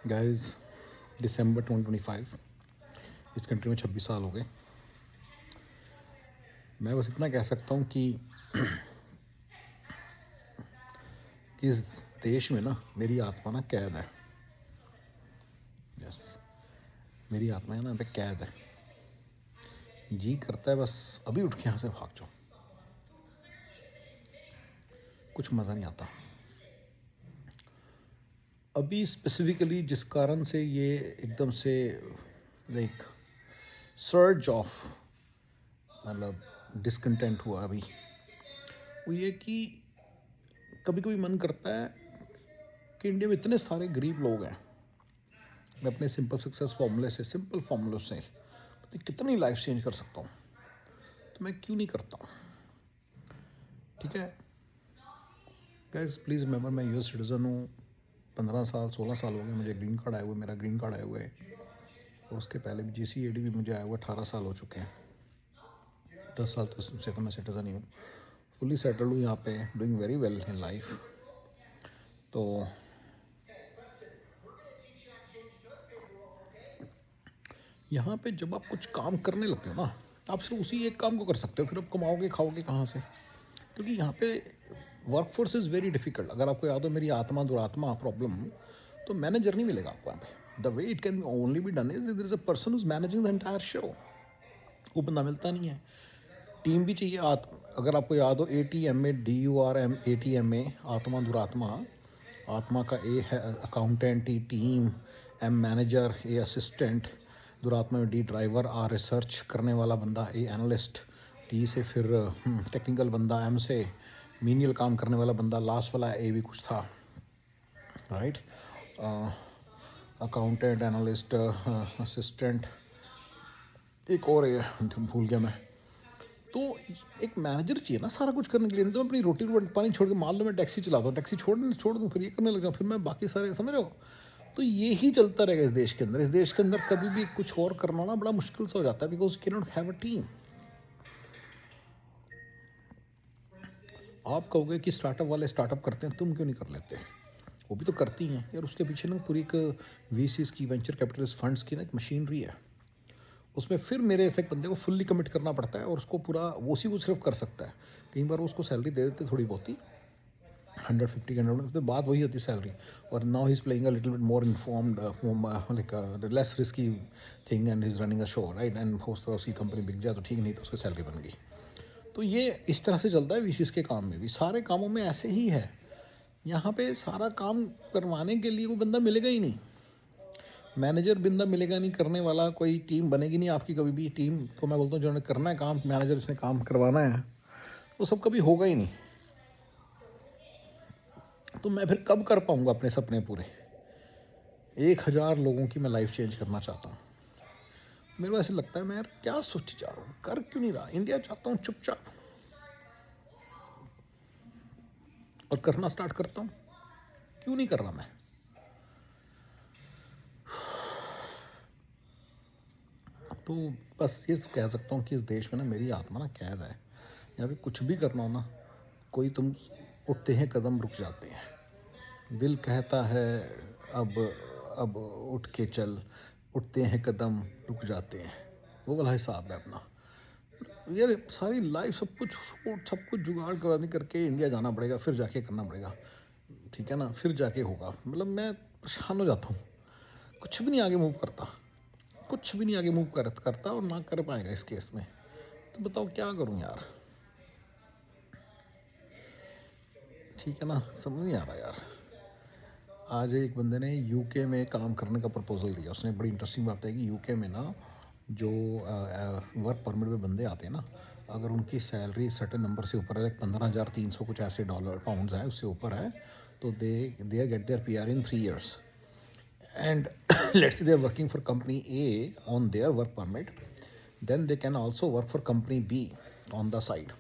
Guys, दिसंबर 2025 इस country में 26 साल हो गए। मैं बस इतना कह सकता हूँ कि इस देश में ना मेरी आत्मा ना कैद है। यस, मेरी आत्मा है ना पे कैद है। जी करता है बस अभी उठ के यहाँ से भाग जाऊँ। कुछ मज़ा नहीं आता। अभी स्पेसिफिकली जिस कारण से ये एकदम से लाइक सर्ज ऑफ मतलब डिसकंटेंट हुआ अभी, वो ये कि कभी कभी मन करता है कि इंडिया में इतने सारे गरीब लोग हैं। मैं अपने सिंपल सक्सेस फार्मूले से सिंपल फार्मूलों से पता नहीं कितनी लाइफ चेंज कर सकता हूँ, तो मैं क्यों नहीं करता हूँ। ठीक है गाइस, प्लीज़ रिमेंबर मैं यूएस सिटीज़न हूँ। 15 साल 16 साल हो गए मुझे ग्रीन कार्ड आए हुए, मेरा ग्रीन कार्ड आया हुआ है। और उसके पहले भी जीसीएडी भी मुझे आया हुआ 18 साल हो चुके हैं। 10 साल तो से तो मैं सिटीज़न ही हूँ। फुली सेटल्ड हूँ यहाँ पे, doing very well in life. तो यहाँ पे जब आप कुछ काम करने लगते हो ना, आप सिर्फ उसी एक काम को कर सकते हो, फिर आप कमाओगे खाओगे कहाँ से? क्योंकि यहाँ पे work force is very difficult. अगर आपको याद हो मेरी आत्मा दुरात्मा प्रॉब्लम, तो मैनेजर नहीं मिलेगा आपको यहाँ पे। The way it can only be done is there is a person is managing the entire show. वो बंदा मिलता नहीं है। टीम भी चाहिए। अगर आपको याद हो ATMA DURM आत्मा दुरात्मा। आत्मा का ए है accountant, team am manager, A assistant, दुरात्मा में डी ड्राइवर, आर रिसर्च करने वाला बंदा, ए एनालिस्ट, टी से फिर टेक्निकल बंदा, एम से मीनियल काम करने वाला बंदा, लास्ट वाला ए भी कुछ था, राइट? अकाउंटेंट, एनालिस्ट, असिस्टेंट, एक और है भूल गया मैं। तो एक मैनेजर चाहिए ना सारा कुछ करने के लिए। नहीं तो अपनी रोटी पानी छोड़ के मान लो मैं टैक्सी चलाता हूँ, टैक्सी छोड़ दूँ, फिर ये करने लग जाऊँ, फिर मैं बाकी सारे, समझ रहे हो? तो ये ही चलता रहेगा इस देश के अंदर। इस देश के अंदर कभी भी कुछ और करना ना बड़ा मुश्किल सा हो जाता है, because you can not have a team. आप कहोगे कि स्टार्टअप वाले स्टार्टअप करते हैं, तुम क्यों नहीं कर लेते? वो भी तो करती हैं यार। उसके पीछे ना पूरी एक VCs की, वेंचर कैपिटलिस्ट फंड्स की ना एक मशीनरी है। उसमें फिर मेरे ऐसे बंदे को फुल्ली कमिट करना पड़ता है, और उसको पूरा वो उसी को सिर्फ कर सकता है। कई बार उसको सैलरी दे देते थोड़ी बहुत ही, 150 100, तो बात वही होती है सैलरी। और now he is playing a little bit more informed, like less risky thing, and is running a show, right? And हो सकता है उसकी कंपनी बिक जाए तो ठीक, नहीं तो उसकी सैलरी बन गई। तो ये इस तरह से चलता है VCs के काम में भी। सारे कामों में ऐसे ही है। यहाँ पे सारा काम करवाने के लिए वो बंदा मिलेगा ही नहीं। मैनेजर बंदा मिलेगा नहीं करने वाला, कोई टीम बनेगी नहीं आपकी कभी भी। टीम को मैं बोलता हूँ जिन्होंने करना है काम, मैनेजर जिसने काम करवाना है, वो सब कभी होगा ही नहीं। तो मैं फिर कब कर पाऊँगा अपने सपने पूरे? 1000 लोगों की मैं लाइफ चेंज करना चाहता हूँ। मेरे को ऐसे लगता है मैं यार क्या सोच जा रहा हूँ, कर क्यों नहीं रहा? इंडिया चाहता हूँ चुपचाप, और करना स्टार्ट करता हूँ। क्यों नहीं कर रहा मैं? तो बस ये कह सकता हूँ कि इस देश में ना मेरी आत्मा ना कैद है। यहाँ पे कुछ भी करना हो ना, कोई तुम उठते हैं कदम रुक जाते हैं। दिल कहता है अब अब उठ के चल, उठते हैं कदम रुक जाते हैं। वो वाला हिसाब है अपना। यार सारी लाइफ सब कुछ जुगाड़ करवाने करके इंडिया जाना पड़ेगा, फिर जाके करना पड़ेगा, ठीक है ना? फिर जाके होगा। मतलब मैं परेशान हो जाता हूँ। कुछ भी नहीं आगे मूव करता, कुछ भी नहीं आगे मूव करता, और ना कर पाएगा इस केस में। तो बताओ क्या करूं यार? ठीक है ना, समझ नहीं आ रहा यार। आज एक बंदे ने यूके में काम करने का प्रपोजल दिया। उसने बड़ी इंटरेस्टिंग बात है कि यूके में ना जो वर्क परमिट पे बंदे आते हैं ना, अगर उनकी सैलरी सर्टेन नंबर से ऊपर है, लाइक 15,300 कुछ ऐसे डॉलर पाउंड्स है, उससे ऊपर है, तो they get their PR in 3 years. And let's say they're working for company A on their work permit, then they can also work for company B on the side.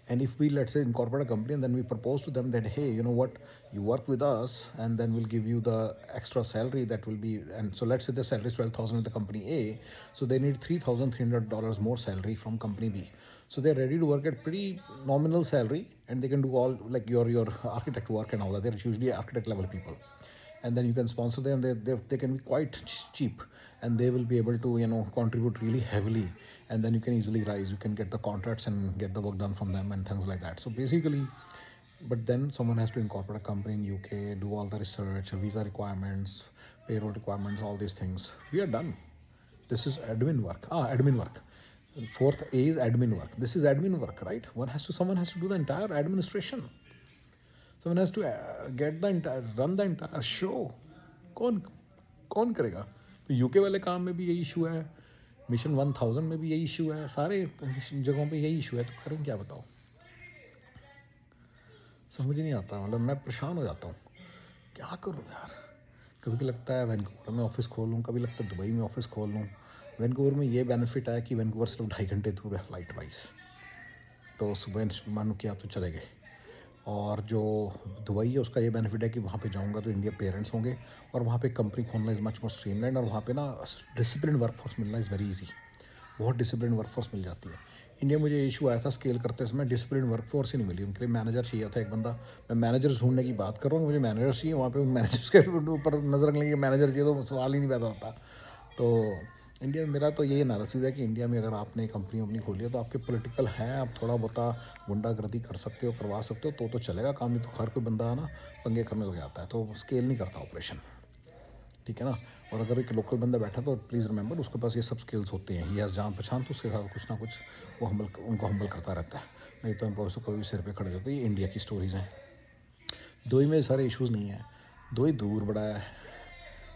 And if we, let's say, incorporate a company, and then we propose to them that, hey, you know what, you work with us, and then we'll give you the extra salary that will be, and so let's say the salary is 12,000 at the company A, so they need $3,300 more salary from company B. So they're ready to work at pretty nominal salary, and they can do all like your architect work and all that. They're usually architect level people. and then you can sponsor them. They can be quite cheap, and they will be able to contribute really heavily, and then you can easily rise. You can get the contracts and get the work done from them and things like that. So basically, but then someone has to incorporate a company in UK, do all the research, visa requirements, payroll requirements, all these things. We are done. This is admin work. Admin work. Fourth A is admin work. This is admin work, right? Someone has to do the entire administration. Someone has to run the entire show. कौन करेगा? तो UK वाले काम में भी यही issue है, mission 1000 में भी यही इशू है, सारे जगहों पे यही इशू है. तो करें क्या बताओ? समझ नहीं आता. मतलब मैं परेशान हो जाता हूँ, क्या करूँ यार. कभी लगता है वैंकूवर में ऑफिस खोल लूँ, कभी लगता है दुबई में ऑफिस खोल लूँ. वैंकूवर में ये बेनिफिट है कि वैंकूवर सिर्फ 2.5 घंटे दूर है फ्लाइट वाइज. तो सुबह मानो कि आप तो चले गए. और जो दुबई है उसका ये बेनिफिट है कि वहाँ पे जाऊँगा तो इंडिया पेरेंट्स होंगे, और वहाँ पे कंपनी खोलना इज़ मच मोर स्ट्रीमलाइन, और वहाँ पे ना डिसिप्लिन वर्कफोर्स मिलना इज़ वेरी इजी. बहुत डिसिप्लिन वर्कफोर्स मिल जाती है. इंडिया में मुझे इशू आया था स्केल करते समय, डिसिप्लिन वर्कफोर्स ही नहीं मिली. उनके लिए मैनेजर चाहिए था एक बंदा. मैं मैनेजर्स ढूंढने की बात कर रहा हूँ, मुझे मैनेजर्स चाहिए. वहाँ पे उन मैनेजर्स के ऊपर नजर रखने के मैनेजर चाहिए, तो सवाल ही नहीं पैदा होता. तो इंडिया में मेरा तो यही एनालिसिस है कि इंडिया में अगर आपने कंपनी अपनी खोली है तो आपके पॉलिटिकल हैं, आप थोड़ा बहुत गुंडागर्दी कर सकते हो, करवा सकते हो, तो चलेगा काम. नहीं तो हर कोई बंदा ना पंगे करने लग जाता है, तो स्केल नहीं करता ऑपरेशन. ठीक है ना. और अगर एक लोकल बंदा बैठा तो प्लीज़ रिमेंबर उसके पास ये सब स्किल्स होते हैं. ये जान पहचान, तो उसके साथ कुछ ना कुछ वो उनको हम्बल करता रहता है. नहीं तो एम्प्लॉयज़ को कभी सिर पे खड़े होते हैं. ये इंडिया की स्टोरीज़ हैं. दुबई में सारे इश्यूज़ नहीं हैं. दुबई दूर बड़ा है,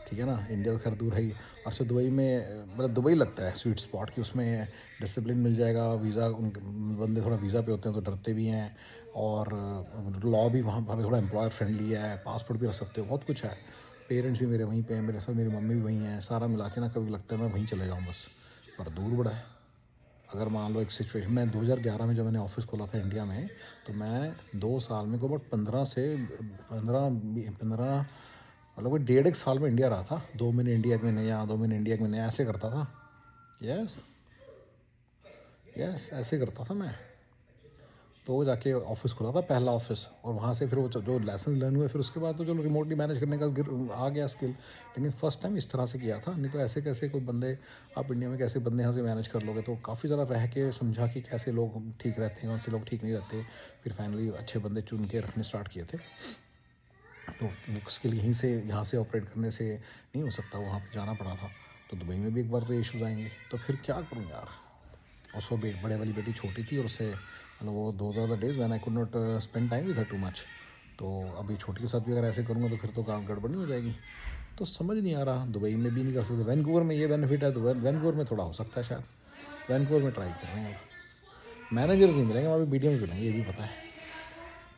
ठीक है ना. इंडिया तो खैर दूर है ही. और फिर दुबई में मतलब दुबई लगता है स्वीट स्पॉट कि उसमें डिसिप्लिन मिल जाएगा. वीज़ा उनके बंदे थोड़ा वीज़ा पे होते हैं तो डरते भी हैं, और लॉ भी वहाँ पे थोड़ा एम्प्लॉयर फ्रेंडली है. पासपोर्ट भी रख सकते हो, बहुत कुछ है. पेरेंट्स भी मेरे वहीं पे हैं, मेरे साथ मेरी मम्मी भी वहीं हैं. सारा मिला के ना कभी लगता है मैं वहीं चले जाऊँ बस. पर दूर बड़ा है. अगर मान लो एक सिचुएशन, मैं 2011 में जब मैंने ऑफिस खोला था इंडिया में, तो मैं 2 साल में को अबाउट 15 मतलब 1.5 साल में इंडिया रहा था. 2 महीने इंडिया, 1 महीने यहाँ, 2 महीने इंडिया, 1 महीने ऐसे करता था. यस ऐसे करता था मैं. तो जाके ऑफिस खुला था, पहला ऑफिस. और वहाँ से फिर वो जो लेसन लर्न हुए, फिर उसके बाद तो चलो रिमोटली मैनेज करने का आ गया स्किल. लेकिन फर्स्ट टाइम इस तरह से किया था. नहीं तो ऐसे कैसे कोई बंदे, आप इंडिया में कैसे बंदे यहाँ से मैनेज कर लोगे. तो काफ़ी ज़्यादा रह के समझा कि कैसे लोग ठीक रहते हैं, कौन से लोग ठीक नहीं रहते. फिर फाइनली अच्छे बंदे चुन के रखने स्टार्ट किए थे. तो वो स्किल यहाँ से ऑपरेट करने से नहीं हो सकता, वहाँ पे जाना पड़ा था. तो दुबई में भी एक बार तो इश्यूज़ आएंगे. तो फिर क्या करूँ यार. उसको बड़े वाली बेटी छोटी थी, और उससे मतलब वो those are the days when I could not spend time with her too much. तो अभी छोटी के साथ भी अगर ऐसे करूँगा तो फिर तो काम गड़बड़ नहीं हो जाएगी. तो समझ नहीं आ रहा. दुबई में भी नहीं कर सकते. वैंकूवर में ये बेनिफिट है, तो वैंकूवर में थोड़ा हो सकता है शायद. वैंकूवर में ट्राई कर रहे हैं. मैनेजर्स नहीं मिलेंगे वहाँ पे, BDMs मिलेंगे, ये भी पता है.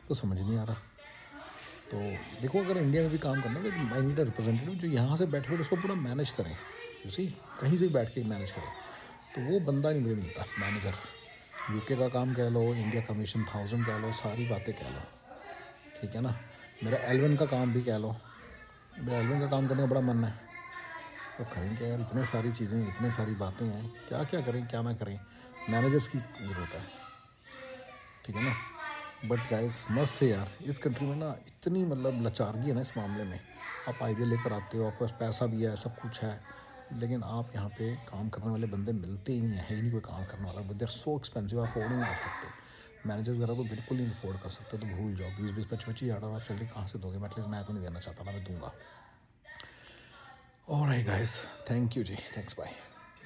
तो समझ नहीं आ रहा. तो देखो, अगर इंडिया में भी काम करना है तो आई नीड अ रिप्रेजेंटेटिव जो यहाँ से बैठे हुए उसको पूरा मैनेज करें. उसी कहीं से भी बैठ के मैनेज करें. तो वो बंदा नहीं मुझे मिलता मैनेजर. यूके का काम कह लो, इंडिया का मिशन 1000 कह लो, सारी बातें कह लो, ठीक है ना. मेरा L1 का काम भी कह लो. मेरा L1 का काम करने का बड़ा मन है. तो करें क्या यार. इतने सारी चीज़ें, इतने सारी बातें हैं. क्या क्या करें, क्या ना करें. मैनेजर्स की ज़रूरत है, ठीक है ना. बट गाइस मस्त से यार, इस कंट्री में ना इतनी मतलब लाचारगी है ना इस मामले में. आप आइडिया लेकर आते हो, आपके पास पैसा भी है, सब कुछ है, लेकिन आप यहाँ पे काम करने वाले बंदे मिलते ही नहीं है ही नहीं कोई काम करने वाला. दे आर सो एक्सपेंसिव, आप अफोर्ड ही नहीं कर सकते. मैनेजर वगैरह तो बिल्कुल नहीं अफोर्ड कर सकते. तो भूल जाओ. 20-20, 25-25 हज़ार आप सैलरी कहाँ से दोगे. एटलीस्ट मैं तो नहीं देना चाहता ना, मैं दूंगा. ऑलराइट गाइस, थैंक यू जी, थैंक्स, बाय.